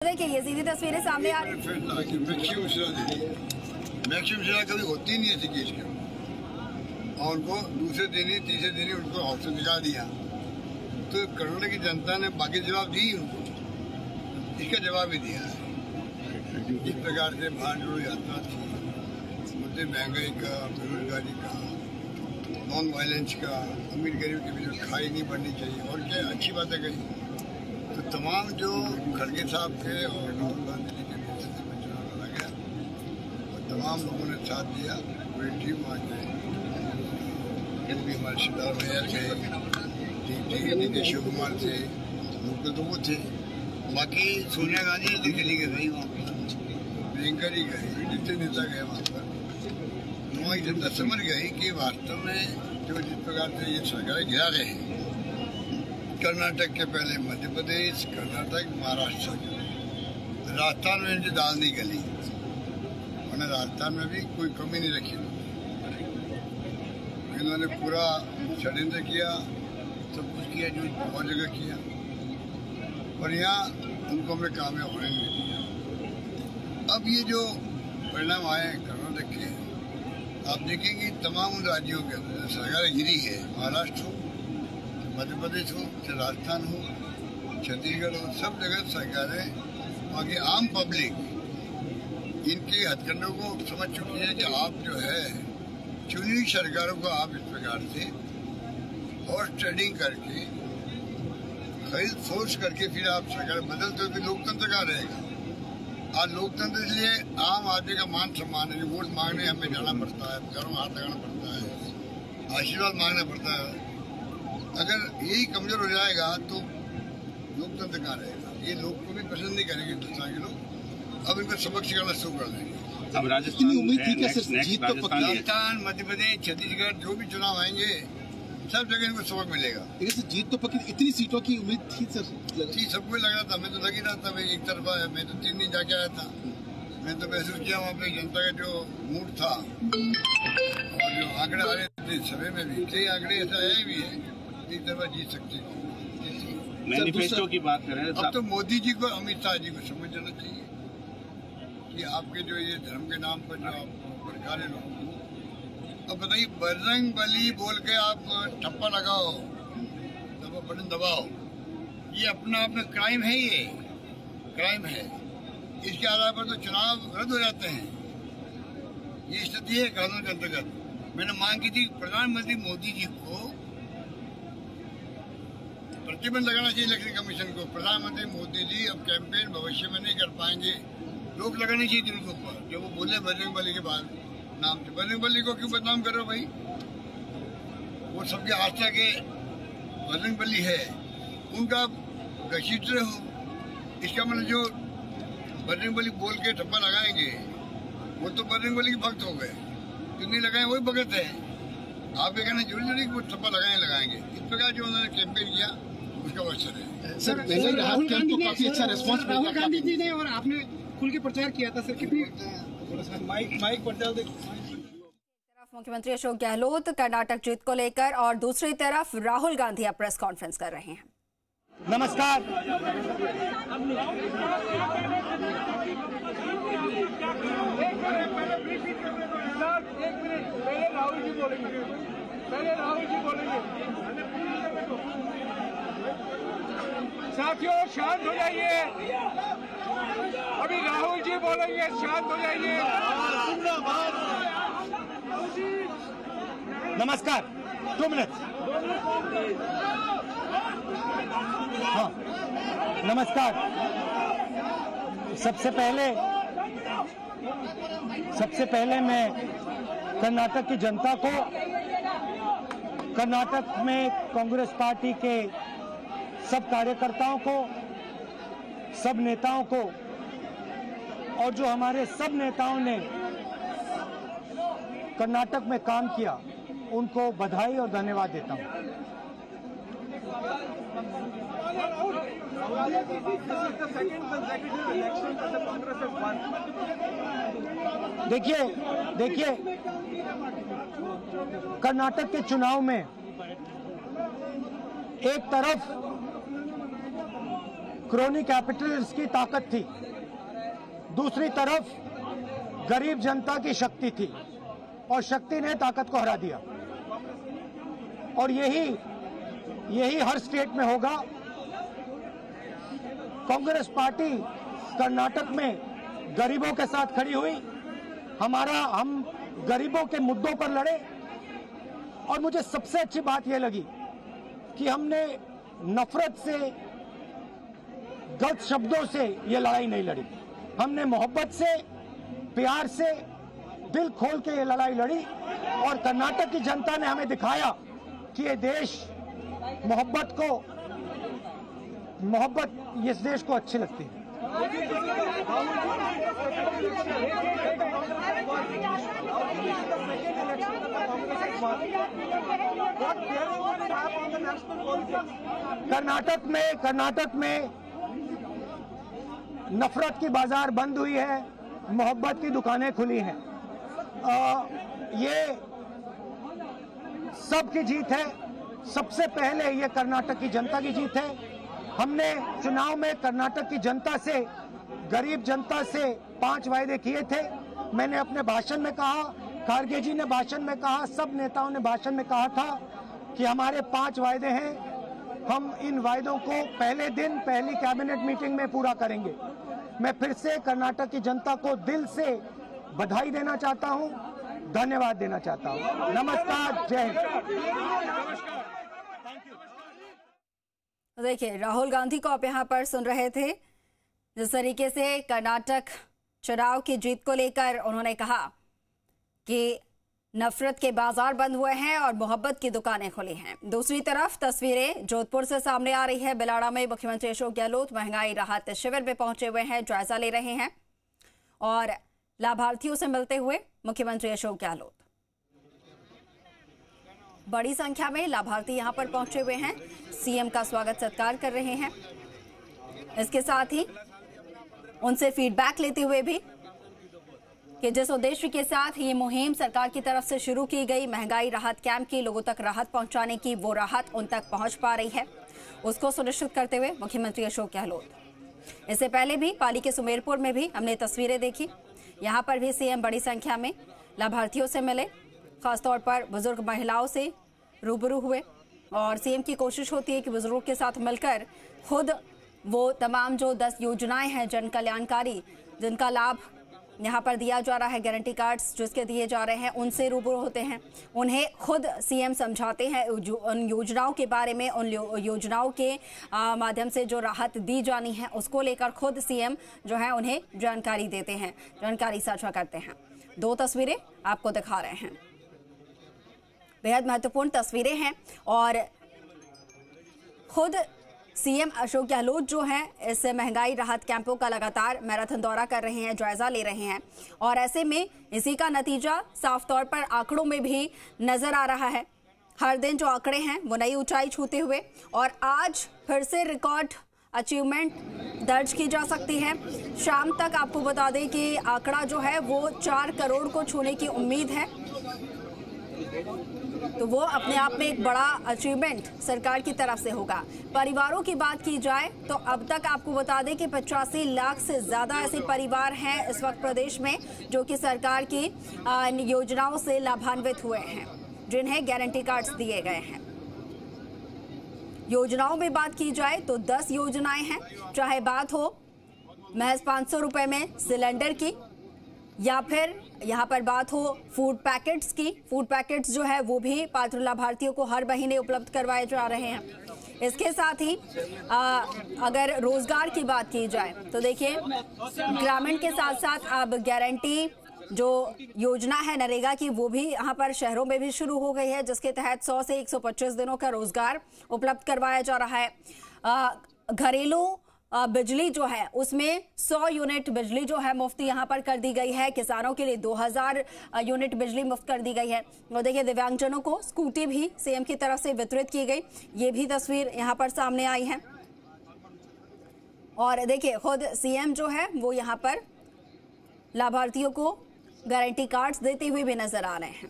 देखिए ये सीधी तस्वीरें सामने आ रही मैक्सिमम सजा कभी होती नहीं ऐसी केस के, और उनको दूसरे दिन ही तीसरे दिन ही उनको हाउस से निकाल दिया। तो कर्नाटक की जनता ने बाकी जवाब दी उनको, इसका जवाब भी दिया है। जिस प्रकार से बाहर जोड़ो यात्रा थी, मुद्दे महंगाई का, बेरोजगारी का, नॉन वायलेंस का, अमीर गरीब के बीच खाई नहीं बढ़नी चाहिए, और क्या अच्छी बातें कही। तो तमाम जो खड़गे साहब थे और राहुल गांधी जी के नेतृत्व में चुनाव लड़ा गया, और तमाम लोगों ने साथ दिया। पूरी टीम वहाँ गए, भी हमारे सिद्धार्थ मैयर गए, डी शिव कुमार थे, लोग तो वो थे। बाकी सोनिया गांधी दिल्ली गए नहीं, वहाँ पर प्रियंका जी गए, जितने नेता गए वहाँ पर। वहाँ की जनता समझ गई कि वास्तव में जो जिस प्रकार से ये सरकार गिरा रहे हैं, कर्नाटक के पहले मध्य प्रदेश, कर्नाटक, महाराष्ट्र, राजस्थान में इनकी दाल नहीं गली, उन्होंने राजस्थान में भी कोई कमी नहीं रखी। इन्होंने पूरा षड्यंत्र किया, सब कुछ किया जो बहुत जगह किया, और यहाँ उनको हमने कामयाब होने नहीं दिया। अब ये जो परिणाम आए कर्नाटक के, आप देखेंगे तमाम उन राज्यों के अंदर सरकार गिरी है, महाराष्ट्र हो, मध्य प्रदेश हो, चाहे राजस्थान हो, छत्तीसगढ़ हो, सब जगह सरकारें, वहाँ की आम पब्लिक इनके हथकंडों को समझ चुकी है कि आप जो है चुनी हुई सरकारों को आप इस प्रकार से और ट्रेडिंग करके, खरीद फोर्स करके फिर आप सरकार बदलते हो, फिर लोकतंत्र का रहेगा। आज लोकतंत्र इसलिए आम आदमी का मान सम्मान है, वोट मांगने हमें जाना पड़ता है, घरों हाथ लगाना पड़ता है, आशीर्वाद मांगना पड़ता है। अगर यही कमजोर हो जाएगा तो लोकतंत्र कहाँ रहेगा। ये लोग को भी पसंद नहीं करेंगे हिंदुस्तान के लोग, अब इनको सबक सिखाना शुरू कर देंगे। अब राजस्थान उम्मीद थी क्या सर जीत तो पक्की है? राजस्थान, मध्य प्रदेश, छत्तीसगढ़ जो भी चुनाव आएंगे सब जगह इनको सबक मिलेगा। लेकिन सर जीत तो पक्की, इतनी सीटों की उम्मीद थी सर? थी, सबको लग रहा था, मैं तो लग ही रहा था भाई एक तरफा है। मैं तो 3 दिन जाके आया था, मैं तो महसूस किया वहाँ पे जनता का जो मूड था और जो आंकड़े आ रहे थे सभा में भी, कई आंकड़े ऐसा है भी है एक तरफा जीत सकते हैं। मैनिफेस्टो की बात करें अब तो मोदी जी को, अमित शाह जी को समझ जाना चाहिए कि आपके जो ये धर्म के नाम पर जो आप भड़का रहे लोगों को, अब बताइए बजरंग बली बोल के आप ठप्पा लगाओ, बटन दबाओ, ये अपना अपना क्राइम है, ये क्राइम है। इसके आधार पर तो चुनाव रद्द हो जाते हैं। ये स्थिति है कानून के अंतर्गत। मैंने मांग की थी प्रधानमंत्री मोदी जी को प्रतिबंध लगाना चाहिए इलेक्शन कमीशन को। प्रधानमंत्री मोदी जी अब कैंपेन भविष्य में नहीं कर पाएंगे, रोक लगानी चाहिए थी उनके ऊपर। जब वो बोले बजरंग बली के बाद नाम से, बजरंग बली को क्यों बदनाम करो भाई? वो सबके आस्था के बजरंग बली है, उनका घसीट रहे हो। इसका मतलब जो बजरंग बली बोल के ठप्पा लगाएंगे वो तो बजरंग बली के भक्त हो गए, जो नहीं लगाए वही भगत है। आप ये कहना जरूरी नहीं कि वो ठप्पा लगाएंगे। इस प्रकार जो उन्होंने कैंपेन किया उसका अवसर है। सर राहुल गांधी ने काफी अच्छा रिस्पॉन्स, राहुल गांधी जी ने और आपने खुल के प्रचार किया था सर, कितनी माइक प्रचार मुख्यमंत्री अशोक गहलोत कर्नाटक जीत को लेकर, और दूसरी तरफ राहुल गांधी अब प्रेस कॉन्फ्रेंस कर रहे हैं। नमस्कार। साथियों शांत हो जाइए, अभी राहुल जी बोलेंगे, शांत हो जाइए। नमस्कार, 2 मिनट। हाँ, नमस्कार। सबसे पहले मैं कर्नाटक की जनता को, कर्नाटक में कांग्रेस पार्टी के सब कार्यकर्ताओं को, सब नेताओं को, और जो हमारे सब नेताओं ने कर्नाटक में काम किया, उनको बधाई और धन्यवाद देता हूं। देखिए कर्नाटक के चुनाव में एक तरफ क्रोनी कैपिटल्स की ताकत थी, दूसरी तरफ गरीब जनता की शक्ति थी और शक्ति ने ताकत को हरा दिया। और यही हर स्टेट में होगा। कांग्रेस पार्टी कर्नाटक में गरीबों के साथ खड़ी हुई, हम गरीबों के मुद्दों पर लड़े। और मुझे सबसे अच्छी बात यह लगी कि हमने नफरत से, गलत शब्दों से ये लड़ाई नहीं लड़ी, हमने मोहब्बत से, प्यार से, दिल खोल के ये लड़ाई लड़ी। और कर्नाटक की जनता ने हमें दिखाया कि ये देश मोहब्बत इस देश को अच्छी लगती है। कर्नाटक में नफरत की बाजार बंद हुई है, मोहब्बत की दुकानें खुली हैं। ये सबकी जीत है। सबसे पहले ये कर्नाटक की जनता की जीत है। हमने चुनाव में कर्नाटक की जनता से, गरीब जनता से 5 वायदे किए थे। मैंने अपने भाषण में कहा, खारगे जी ने भाषण में कहा, सब नेताओं ने भाषण में कहा था कि हमारे 5 वायदे हैं। हम इन वायदों को पहले दिन पहली कैबिनेट मीटिंग में पूरा करेंगे। मैं फिर से कर्नाटक की जनता को दिल से बधाई देना चाहता हूं, धन्यवाद देना चाहता हूं। नमस्कार, जय हिंद। देखिए, राहुल गांधी को आप यहाँ पर सुन रहे थे। जिस तरीके से कर्नाटक चुनाव की जीत को लेकर उन्होंने कहा कि नफरत के बाजार बंद हुए हैं और मोहब्बत की दुकानें खुली हैं। दूसरी तरफ तस्वीरें जोधपुर से सामने आ रही है। बिलाड़ा में मुख्यमंत्री अशोक गहलोत महंगाई राहत शिविर में पहुंचे हुए हैं, जायजा ले रहे हैं और लाभार्थियों से मिलते हुए मुख्यमंत्री अशोक गहलोत। बड़ी संख्या में लाभार्थी यहां पर पहुंचे हुए हैं, सीएम का स्वागत सत्कार कर रहे हैं। इसके साथ ही उनसे फीडबैक लेते हुए भी कि जिस उद्देश्य के साथ ये मुहिम सरकार की तरफ से शुरू की गई, महंगाई राहत कैंप की, लोगों तक राहत पहुंचाने की, वो राहत उन तक पहुंच पा रही है, उसको सुनिश्चित करते हुए मुख्यमंत्री अशोक गहलोत। इससे पहले भी पाली के सुमेरपुर में भी हमने तस्वीरें देखी। यहाँ पर भी सीएम बड़ी संख्या में लाभार्थियों से मिले, खासतौर पर बुजुर्ग महिलाओं से रूबरू हुए और सीएम की कोशिश होती है कि बुजुर्गों के साथ मिलकर खुद वो तमाम जो 10 योजनाएं हैं जन कल्याणकारी, जिनका लाभ यहाँ पर दिया जा रहा है, गारंटी कार्ड्स जिसके दिए जा रहे हैं, उनसे रूबरू होते हैं। उन्हें खुद सीएम समझाते हैं उन योजनाओं के बारे में, उन योजनाओं के माध्यम से जो राहत दी जानी है उसको लेकर खुद सीएम जो है उन्हें जानकारी देते हैं, जानकारी साझा करते हैं। 2 तस्वीरें आपको दिखा रहे हैं, बेहद महत्वपूर्ण तस्वीरें हैं और खुद सीएम अशोक गहलोत जो हैं इस महंगाई राहत कैंपों का लगातार मैराथन दौरा कर रहे हैं, जायजा ले रहे हैं और ऐसे में इसी का नतीजा साफ तौर पर आंकड़ों में भी नजर आ रहा है। हर दिन जो आंकड़े हैं वो नई ऊंचाई छूते हुए और आज फिर से रिकॉर्ड अचीवमेंट दर्ज की जा सकती है। शाम तक आपको बता दें कि आंकड़ा जो है वो 4 करोड़ को छूने की उम्मीद है, तो वो अपने आप में एक बड़ा अचीवमेंट सरकार की तरफ से होगा। परिवारों की बात की जाए तो अब तक आपको बता दें कि 85 लाख से ज्यादा ऐसे परिवार हैं इस वक्त प्रदेश में जो कि सरकार की योजनाओं से लाभान्वित हुए हैं, जिन्हें गारंटी कार्ड्स दिए गए हैं। योजनाओं में बात की जाए तो 10 योजनाएं हैं, चाहे बात हो महज 500 रुपए में सिलेंडर की या फिर यहाँ पर बात हो फूड पैकेट्स की। फूड पैकेट्स जो है वो भी पात्र लाभार्थियों को हर महीने उपलब्ध करवाए जा रहे हैं। इसके साथ ही अगर रोजगार की बात की जाए तो देखिए, ग्रामीण के साथ साथ अब गारंटी जो योजना है नरेगा की वो भी यहाँ पर शहरों में भी शुरू हो गई है, जिसके तहत 100 से 125 दिनों का रोजगार उपलब्ध करवाया जा रहा है। घरेलू बिजली जो है उसमें 100 यूनिट बिजली जो है मुफ्त यहाँ पर कर दी गई है। किसानों के लिए 2000 यूनिट बिजली मुफ्त कर दी गई है। और देखिए, दिव्यांगजनों को स्कूटी भी सीएम की तरफ से वितरित की गई, ये भी तस्वीर यहाँ पर सामने आई है। और देखिए, खुद सीएम जो है वो यहाँ पर लाभार्थियों को गारंटी कार्ड्स देते हुए भी नजर आ रहे हैं।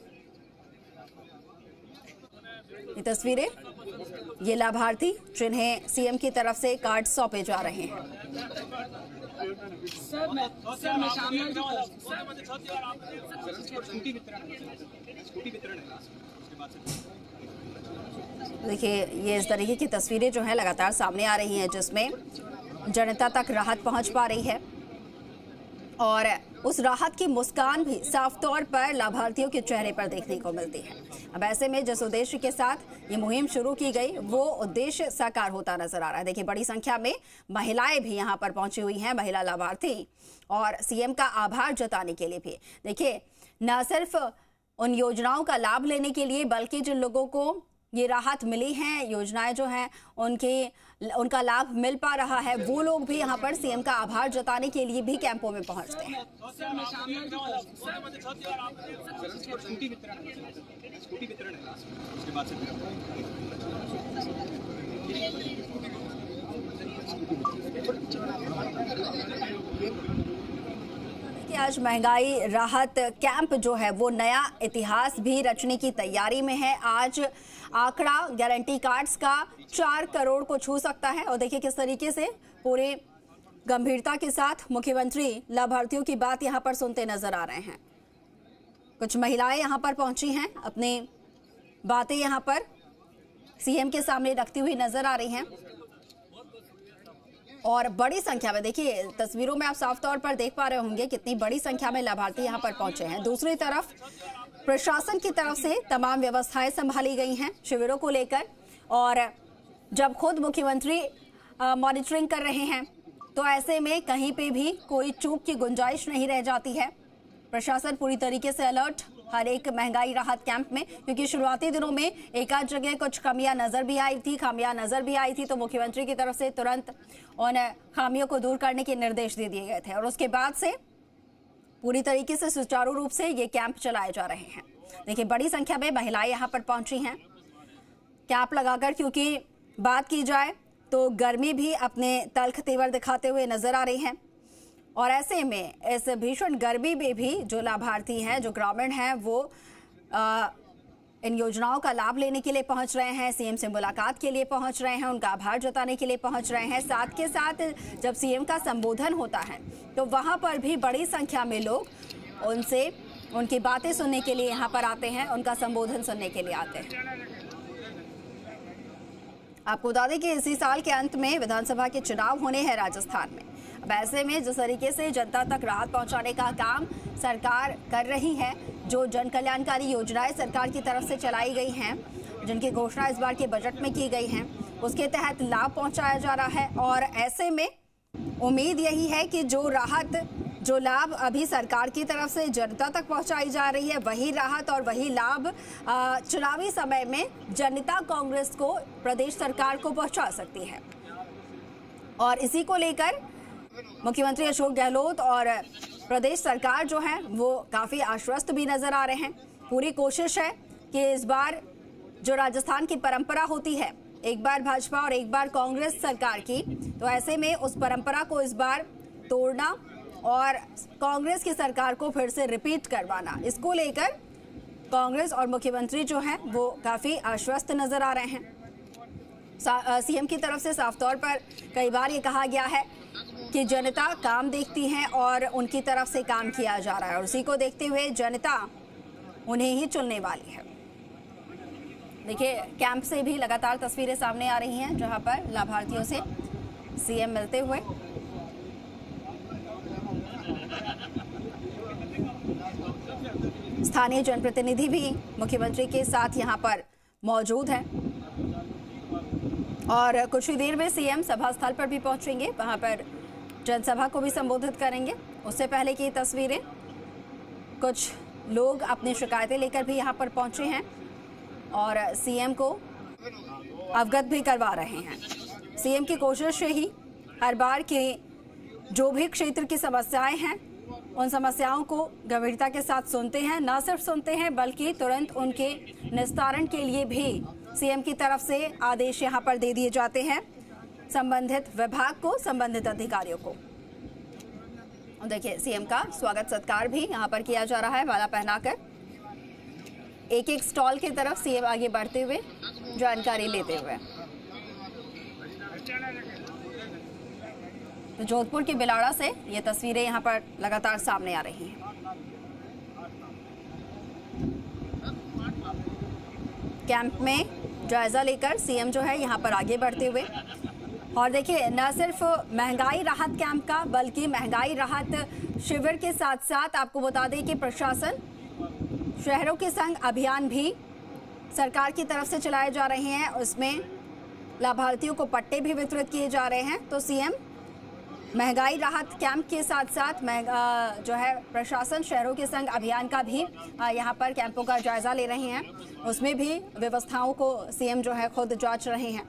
ये तस्वीरें ये लाभार्थी जिन्हें सीएम की तरफ से कार्ड सौंपे जा रहे हैं। देखिए, ये इस तरीके की तस्वीरें जो है लगातार सामने आ रही हैं, जिसमें जनता तक राहत पहुंच पा रही है और उस राहत की मुस्कान भी साफ तौर पर लाभार्थियों के चेहरे पर देखने को मिलती है। अब ऐसे में जिस उद्देश्य के साथ ये मुहिम शुरू की गई, वो उद्देश्य साकार होता नजर आ रहा है। देखिए, बड़ी संख्या में महिलाएं भी यहाँ पर पहुंची हुई हैं, महिला लाभार्थी, और सीएम का आभार जताने के लिए भी। देखिए, न सिर्फ उन योजनाओं का लाभ लेने के लिए, बल्कि जिन लोगों को ये राहत मिली है, योजनाएं जो हैं उनका लाभ मिल पा रहा है, वो लोग भी यहाँ पर सीएम का आभार जताने के लिए भी कैंपों में पहुंचते हैं। कि आज महंगाई राहत कैंप जो है वो नया इतिहास भी रचने की तैयारी में है। आज आंकड़ा गारंटी कार्ड्स का 4 करोड़ को छू सकता है और देखिए किस तरीके से पूरे गंभीरता के साथ मुख्यमंत्री लाभार्थियों की बात यहां पर सुनते नजर आ रहे हैं। कुछ महिलाएं यहां पर पहुंची हैं, अपनी बातें यहां पर सीएम के सामने रखती हुई नजर आ रही हैं और बड़ी संख्या में, देखिए तस्वीरों में आप साफ तौर पर देख पा रहे होंगे कितनी बड़ी संख्या में लाभार्थी यहां पर पहुंचे हैं। दूसरी तरफ प्रशासन की तरफ से तमाम व्यवस्थाएं संभाली गई हैं शिविरों को लेकर, और जब खुद मुख्यमंत्री मॉनिटरिंग कर रहे हैं तो ऐसे में कहीं पे भी कोई चूक की गुंजाइश नहीं रह जाती है। प्रशासन पूरी तरीके से अलर्ट हर एक महंगाई राहत कैंप में, क्योंकि शुरुआती दिनों में एक आध जगह कुछ खामियां नजर भी आई थी तो मुख्यमंत्री की तरफ से तुरंत उन खामियों को दूर करने के निर्देश दे दिए गए थे और उसके बाद से पूरी तरीके से सुचारू रूप से ये कैंप चलाए जा रहे हैं। देखिए, बड़ी संख्या में महिलाएं यहाँ पर पहुंची हैं कैंप लगाकर, क्योंकि बात की जाए तो गर्मी भी अपने तल्ख तेवर दिखाते हुए नजर आ रही है और ऐसे में इस भीषण गर्मी में भी जो लाभार्थी हैं, जो ग्रामीण हैं, वो इन योजनाओं का लाभ लेने के लिए पहुंच रहे हैं, सीएम से मुलाकात के लिए पहुंच रहे हैं, उनका आभार जताने के लिए पहुंच रहे हैं। साथ के साथ जब सीएम का संबोधन होता है तो वहां पर भी बड़ी संख्या में लोग उनसे उनकी बातें सुनने के लिए यहां पर आते हैं, उनका संबोधन सुनने के लिए आते हैं। आपको बता दें कि इसी साल के अंत में विधानसभा के चुनाव होने हैं राजस्थान में। अब ऐसे में जिस तरीके से जनता तक राहत पहुंचाने का काम सरकार कर रही है, जो जन कल्याणकारी योजनाएं सरकार की तरफ से चलाई गई हैं, जिनकी घोषणा इस बार के बजट में की गई है, उसके तहत लाभ पहुंचाया जा रहा है और ऐसे में उम्मीद यही है कि जो राहत, जो लाभ अभी सरकार की तरफ से जनता तक पहुंचाई जा रही है, वही राहत और वही लाभ चुनावी समय में जनता कांग्रेस को, प्रदेश सरकार को पहुंचा सकती है। और इसी को लेकर मुख्यमंत्री अशोक गहलोत और प्रदेश सरकार जो है वो काफी आश्वस्त भी नजर आ रहे हैं। पूरी कोशिश है कि इस बार जो राजस्थान की परंपरा होती है, एक बार भाजपा और एक बार कांग्रेस सरकार की, तो ऐसे में उस परंपरा को इस बार तोड़ना और कांग्रेस की सरकार को फिर से रिपीट करवाना, इसको लेकर कांग्रेस और मुख्यमंत्री जो हैं वो काफी आश्वस्त नजर आ रहे हैं। सीएम की तरफ से साफ तौर पर कई बार ये कहा गया है कि जनता काम देखती है और उनकी तरफ से काम किया जा रहा है और उसी को देखते हुए जनता उन्हें ही चुनने वाली है। देखिए, कैंप से भी लगातार तस्वीरें सामने आ रही हैं जहां पर लाभार्थियों से सीएम मिलते हुए। स्थानीय जनप्रतिनिधि भी मुख्यमंत्री के साथ यहां पर मौजूद हैं और कुछ ही देर में सीएम सभा स्थल पर भी पहुंचेंगे, वहां पर जनसभा को भी संबोधित करेंगे। उससे पहले की तस्वीरें, कुछ लोग अपनी शिकायतें लेकर भी यहां पर पहुंचे हैं और सीएम को अवगत भी करवा रहे हैं। सीएम की कोशिश यही हर बार की जो भी क्षेत्र की समस्याएं हैं, उन समस्याओं को गंभीरता के साथ सुनते हैं, न सिर्फ सुनते हैं बल्कि तुरंत उनके निस्तारण के लिए भी सीएम की तरफ से आदेश यहां पर दे दिए जाते हैं संबंधित विभाग को, संबंधित अधिकारियों को। देखिए, सीएम का स्वागत सत्कार भी यहां पर किया जा रहा है, माला पहनाकर। एक एक स्टॉल की तरफ सीएम आगे बढ़ते हुए जानकारी लेते हुए। तो जोधपुर के बिलाड़ा से ये तस्वीरें यहाँ पर लगातार सामने आ रही हैं। कैंप में जायजा लेकर सीएम जो है यहाँ पर आगे बढ़ते हुए, और देखिए न सिर्फ महंगाई राहत कैंप का बल्कि महंगाई राहत शिविर के साथ साथ आपको बता दें कि प्रशासन शहरों के संग अभियान भी सरकार की तरफ से चलाए जा रहे हैं। उसमें लाभार्थियों को पट्टे भी वितरित किए जा रहे हैं। तो सीएम महंगाई राहत कैंप के साथ साथ जो है प्रशासन शहरों के संग अभियान का भी यहाँ पर कैंपों का जायजा ले रहे हैं। उसमें भी व्यवस्थाओं को सीएम जो है खुद जांच रहे हैं।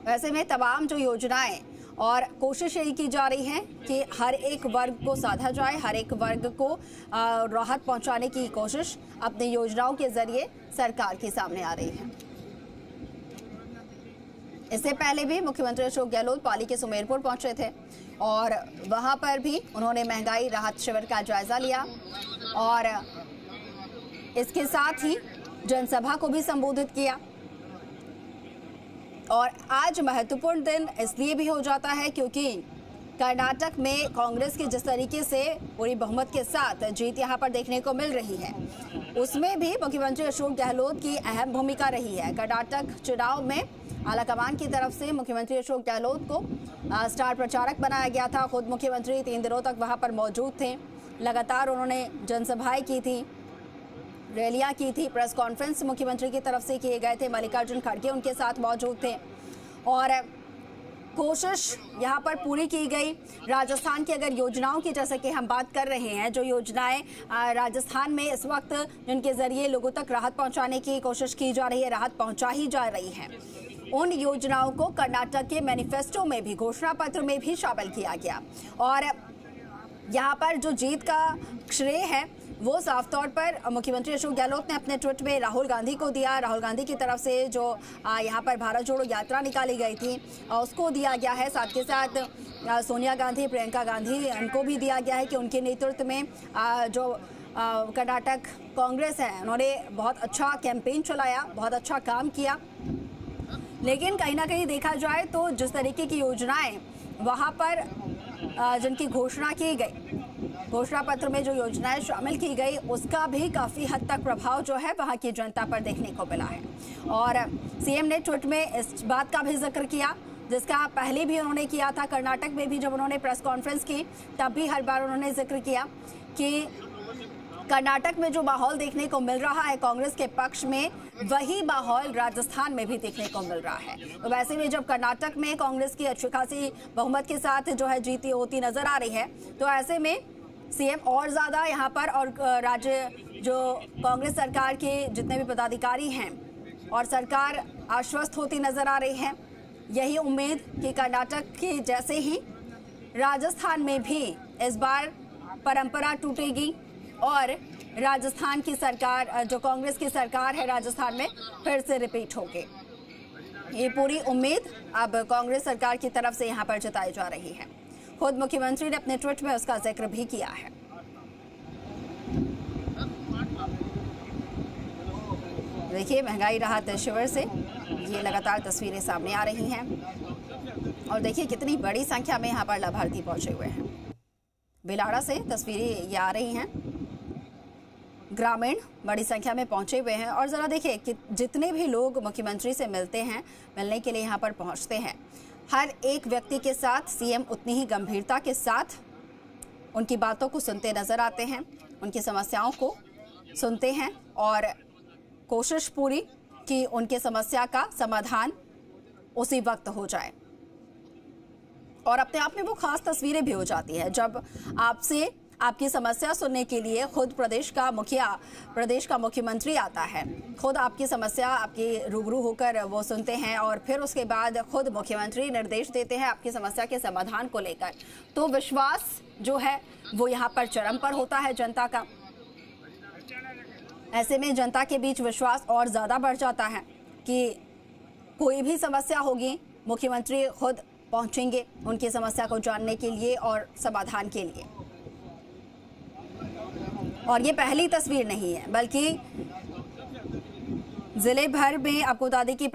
वैसे में तमाम जो योजनाएं और कोशिश यही की जा रही है कि हर एक वर्ग को साधा जाए, हर एक वर्ग को राहत पहुंचाने की कोशिश अपनी योजनाओं के जरिए सरकार के सामने आ रही है। इससे पहले भी मुख्यमंत्री अशोक गहलोत पाली के सुमेरपुर पहुंचे थे और वहां पर भी उन्होंने महंगाई राहत शिविर का जायजा लिया और इसके साथ ही जनसभा को भी संबोधित किया। और आज महत्वपूर्ण दिन इसलिए भी हो जाता है क्योंकि कर्नाटक में कांग्रेस की जिस तरीके से पूरी बहुमत के साथ जीत यहां पर देखने को मिल रही है, उसमें भी मुख्यमंत्री अशोक गहलोत की अहम भूमिका रही है। कर्नाटक चुनाव में आलाकमान की तरफ से मुख्यमंत्री अशोक गहलोत को स्टार प्रचारक बनाया गया था। खुद मुख्यमंत्री 3 दिनों तक वहां पर मौजूद थे। लगातार उन्होंने जनसभाएं की थी, रैलियां की थी, प्रेस कॉन्फ्रेंस मुख्यमंत्री की तरफ से किए गए थे। मल्लिकार्जुन खड़गे उनके साथ मौजूद थे और कोशिश यहां पर पूरी की गई। राजस्थान की अगर योजनाओं की जैसे कि हम बात कर रहे हैं, जो योजनाएं राजस्थान में इस वक्त जिनके जरिए लोगों तक राहत पहुंचाने की कोशिश की जा रही है, राहत पहुंचा ही जा रही है, उन योजनाओं को कर्नाटक के मैनिफेस्टो में भी, घोषणा पत्र में भी शामिल किया गया। और यहाँ पर जो जीत का श्रेय है वो साफ तौर पर मुख्यमंत्री अशोक गहलोत ने अपने ट्वीट में राहुल गांधी को दिया। राहुल गांधी की तरफ से जो यहाँ पर भारत जोड़ो यात्रा निकाली गई थी उसको दिया गया है। साथ के साथ सोनिया गांधी, प्रियंका गांधी, इनको भी दिया गया है कि उनके नेतृत्व में जो कर्नाटक कांग्रेस है उन्होंने बहुत अच्छा कैंपेन चलाया, बहुत अच्छा काम किया। लेकिन कहीं ना कहीं देखा जाए तो जिस तरीके की योजनाएं वहाँ पर जिनकी घोषणा की गई, घोषणा पत्र में जो योजनाएं शामिल की गई, उसका भी काफ़ी हद तक प्रभाव जो है वहाँ की जनता पर देखने को मिला है। और सीएम ने ट्वीट में इस बात का भी जिक्र किया जिसका पहले भी उन्होंने किया था। कर्नाटक में भी जब उन्होंने प्रेस कॉन्फ्रेंस की तब भी हर बार उन्होंने जिक्र किया कि कर्नाटक में जो माहौल देखने को मिल रहा है कांग्रेस के पक्ष में, वही माहौल राजस्थान में भी देखने को मिल रहा है। तो वैसे में जब कर्नाटक में कांग्रेस की अच्छी खासी बहुमत के साथ जो है जीती होती नजर आ रही है, तो ऐसे में सीएम और ज़्यादा यहाँ पर और राज्य जो कांग्रेस सरकार के जितने भी पदाधिकारी हैं और सरकार आश्वस्त होती नजर आ रही है। यही उम्मीद कि कर्नाटक के जैसे ही राजस्थान में भी इस बार परंपरा टूटेगी और राजस्थान की सरकार, जो कांग्रेस की सरकार है राजस्थान में, फिर से रिपीट होगी। ये पूरी उम्मीद अब कांग्रेस सरकार की तरफ से यहाँ पर जताई जा रही है। खुद मुख्यमंत्री ने अपने ट्वीट में उसका जिक्र भी किया है। देखिए महंगाई राहत शिविर से ये लगातार तस्वीरें सामने आ रही हैं और देखिए कितनी बड़ी संख्या में यहाँ पर लाभार्थी पहुंचे हुए हैं। बिलाड़ा से तस्वीरें ये आ रही हैं, ग्रामीण बड़ी संख्या में पहुंचे हुए हैं। और ज़रा देखिए कि जितने भी लोग मुख्यमंत्री से मिलते हैं, मिलने के लिए यहाँ पर पहुंचते हैं, हर एक व्यक्ति के साथ सीएम उतनी ही गंभीरता के साथ उनकी बातों को सुनते नजर आते हैं, उनकी समस्याओं को सुनते हैं और कोशिश पूरी कि उनके समस्या का समाधान उसी वक्त हो जाए। और अपने आप में वो खास तस्वीरें भी हो जाती है जब आपसे आपकी समस्या सुनने के लिए खुद प्रदेश का मुखिया, प्रदेश का मुख्यमंत्री आता है, खुद आपकी समस्या आपकी रूबरू होकर वो सुनते हैं और फिर उसके बाद खुद मुख्यमंत्री निर्देश देते हैं आपकी समस्या के समाधान को लेकर। तो विश्वास जो है वो यहाँ पर चरम पर होता है जनता का। ऐसे में जनता के बीच विश्वास और ज़्यादा बढ़ जाता है कि कोई भी समस्या होगी मुख्यमंत्री खुद पहुंचेंगे उनकी समस्या को जानने के लिए और समाधान के लिए। और ये पहली तस्वीर नहीं है बल्कि जिले भर में आपको बता दें कि